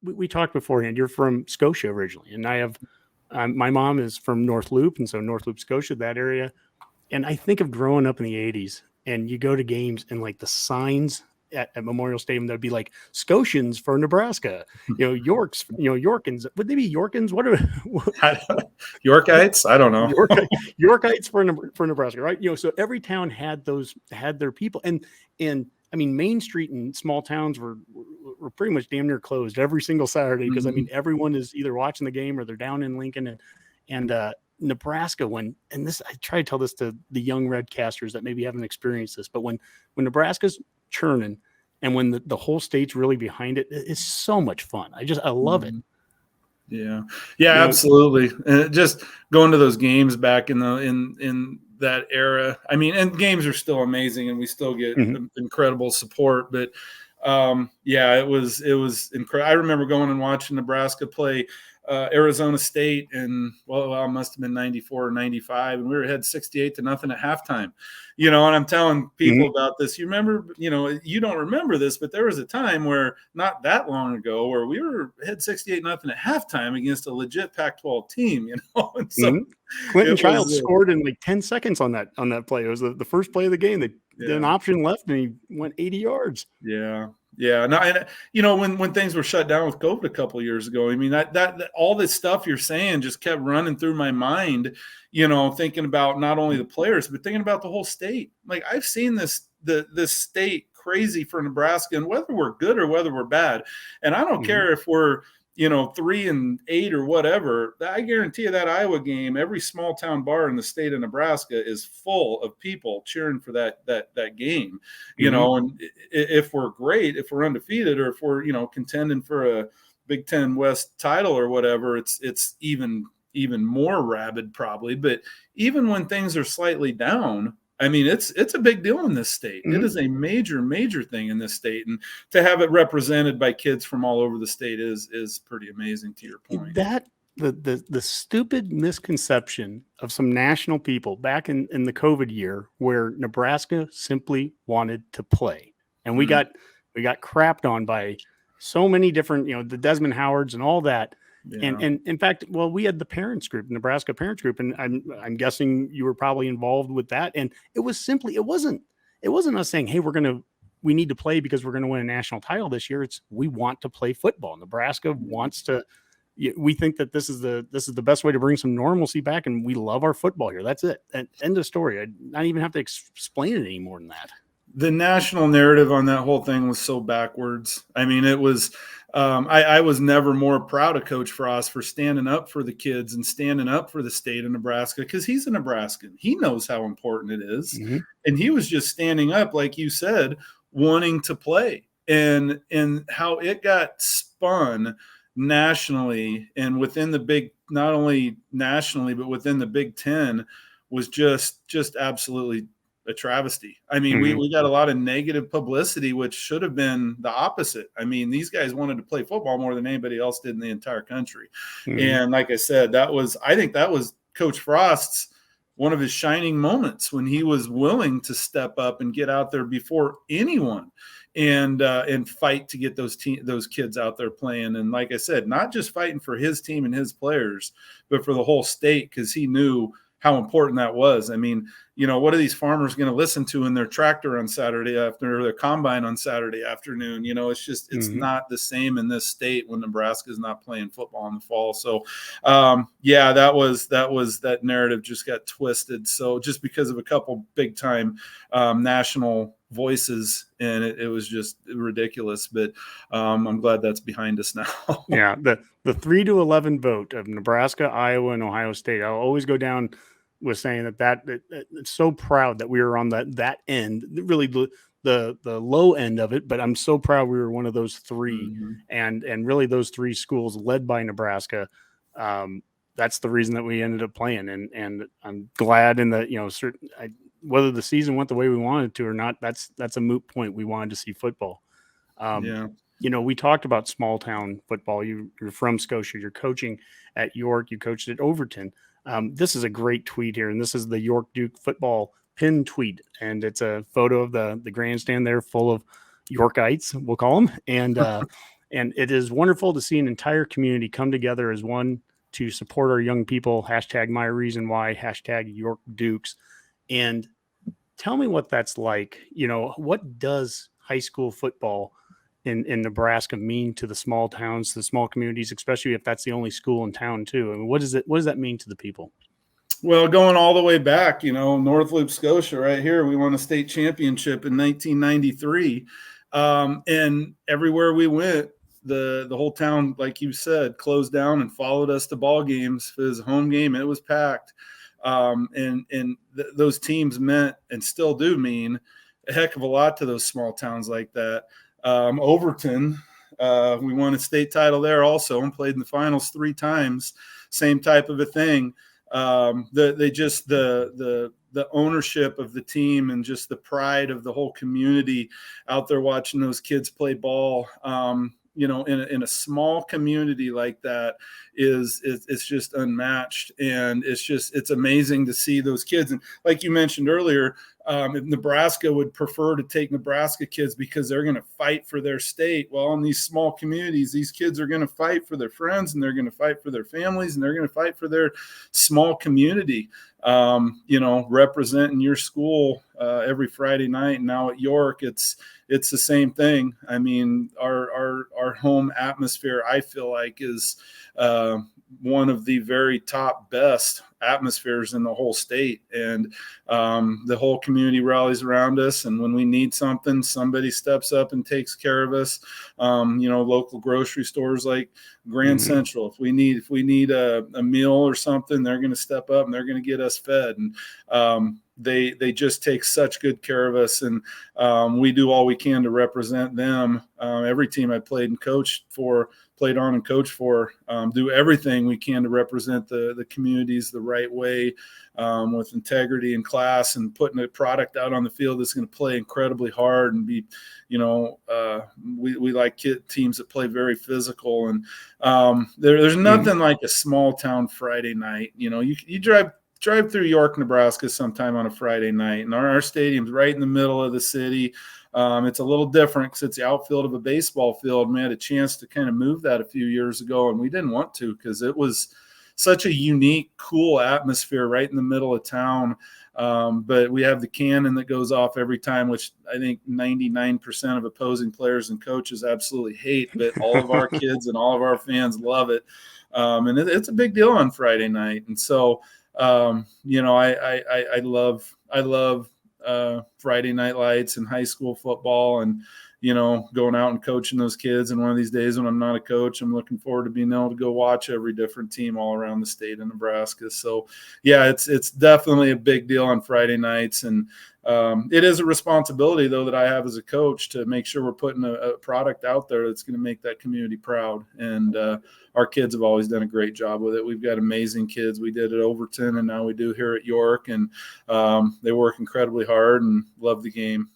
we talked beforehand. You're from Scotia originally, and I have my mom is from North Loop, and so North Loop, Scotia, that area. And I think of growing up in the 80s, and you go to games and like the signs at Memorial Stadium that'd be like Scotians for Nebraska, Yorks, Yorkins. Would they be Yorkins? What are Yorkites? I don't know. Yorkites for Nebraska, right? So every town had their people, and I mean, Main Street and small towns were pretty much damn near closed every single Saturday because I mean everyone is either watching the game or they're down in Lincoln and Nebraska and this I try to tell this to the young Redcasters that maybe haven't experienced this, but when Nebraska's churning and when the whole state's really behind it, it's so much fun. I love it. Yeah, absolutely. And just going to those games back in that era. I mean, and games are still amazing, and we still get incredible support. But it was incredible. I remember going and watching Nebraska play Arizona State, and it must have been 94 or 95, and we were ahead 68-0 at halftime. And I'm telling people about this. You remember, you don't remember this, but there was a time where not that long ago where we were ahead 68-0 at halftime against a legit Pac-12 team. And so Clinton Childs scored in like 10 seconds on that play. It was the first play of the game. They did an option left, and he went 80 yards. Yeah. Yeah, no, and when things were shut down with COVID a couple of years ago, I mean that all this stuff you're saying just kept running through my mind, thinking about not only the players but thinking about the whole state. Like I've seen this state crazy for Nebraska, and whether we're good or whether we're bad, and I don't care if we're 3-8 or whatever. I guarantee you that Iowa game, every small town bar in the state of Nebraska is full of people cheering for that game. And if we're great, if we're undefeated, or if we're contending for a Big Ten West title or whatever, it's even more rabid probably. But even when things are slightly down, I mean, it's a big deal in this state. It is a major, major thing in this state. And to have it represented by kids from all over the state is pretty amazing, to your point. That the stupid misconception of some national people back in the COVID year where Nebraska simply wanted to play. And we got crapped on by so many different, the Desmond Howards and all that. Yeah. And in fact, we had the parents group, Nebraska parents group, and I'm guessing you were probably involved with that. And it wasn't us saying, hey, we need to play because we're going to win a national title this year. It's we want to play football. Nebraska wants to. We think that this is the best way to bring some normalcy back, and we love our football here. That's it. End of story. I not even have to explain it any more than that. The national narrative on that whole thing was so backwards. I mean, it was. I was never more proud of Coach Frost for standing up for the kids and standing up for the state of Nebraska, because he's a Nebraskan. He knows how important it is. And he was just standing up, like you said, wanting to play. And how it got spun nationally and within the not only nationally, but within the Big Ten was just absolutely a travesty. I mean, we got a lot of negative publicity, which should have been the opposite. I mean, these guys wanted to play football more than anybody else did in the entire country. And like I said, I think that was Coach Frost's one of his shining moments when he was willing to step up and get out there before anyone and fight to get those kids out there playing. And like I said, not just fighting for his team and his players, but for the whole state, because he knew how important that was. I mean, what are these farmers going to listen to in their tractor on Saturday afternoon, or their combine on Saturday afternoon? It's not the same in this state when Nebraska is not playing football in the fall. So, that narrative just got twisted. So just because of a couple big time national voices, and it was just ridiculous. But I'm glad that's behind us now. Yeah, the 3-11 vote of Nebraska, Iowa, and Ohio State. I'll always go down with saying that it's so proud that we were on that end, really the low end of it. But I'm so proud we were one of those three, and really those three schools led by Nebraska. That's the reason that we ended up playing, and I'm glad in that whether the season went the way we wanted to or not, that's a moot point. We wanted to see football. We talked about small town football. You're from Scotia. You're coaching at York. You coached at Overton. This is a great tweet here, and this is the York Duke football pin tweet, and it's a photo of the grandstand there full of Yorkites, we'll call them, and And it is wonderful to see an entire community come together as one to support our young people. Hashtag my reason why, hashtag York Dukes. And tell me what that's like. What does high school football in Nebraska mean to the small towns, the small communities, especially if that's the only school in town too? I mean, what does that mean to the people? Well, going all the way back, North Loop, Scotia, right here, we won a state championship in 1993. And everywhere we went, the whole town, like you said, closed down and followed us to ball games. If it was a home game, it was packed. Those teams meant and still do mean a heck of a lot to those small towns like that. Overton, we won a state title there also and played in the finals 3 times. Same type of a thing. The ownership of the team and just the pride of the whole community out there watching those kids play ball, in a small community like that it's just unmatched. And it's amazing to see those kids. And like you mentioned earlier, if Nebraska would prefer to take Nebraska kids because they're going to fight for their state. Well, in these small communities, these kids are going to fight for their friends, and they're going to fight for their families, and they're going to fight for their small community. Representing your school every Friday night. And now at York, it's the same thing. I mean, our home atmosphere, I feel like, is one of the very top best atmospheres in the whole state. And the whole community rallies around us. And when we need something, somebody steps up and takes care of us. Local grocery stores like Grand Central, if we need a meal or something, they're going to step up and they're going to get us fed. And they just take such good care of us. And we do all we can to represent them. Every team I played on and coached for, do everything we can to represent the communities the right way, with integrity and class, and putting a product out on the field that's going to play incredibly hard and be, we like teams that play very physical. And there's nothing like a small town Friday night. You drive through York, Nebraska sometime on a Friday night, and our stadium's right in the middle of the city. It's a little different because it's the outfield of a baseball field. And we had a chance to kind of move that a few years ago, and we didn't want to because it was such a unique, cool atmosphere right in the middle of town. But we have the cannon that goes off every time, which I think 99% of opposing players and coaches absolutely hate, but all of our kids and all of our fans love it. And it's a big deal on Friday night. And so, I love Friday night lights and high school football, and going out and coaching those kids. And one of these days when I'm not a coach, I'm looking forward to being able to go watch every different team all around the state of Nebraska. So yeah, it's definitely a big deal on Friday nights. And it is a responsibility though that I have as a coach to make sure we're putting a product out there that's going to make that community proud. And our kids have always done a great job with it. We've got amazing kids. We did at Overton, and now we do here at York, and they work incredibly hard and love the game.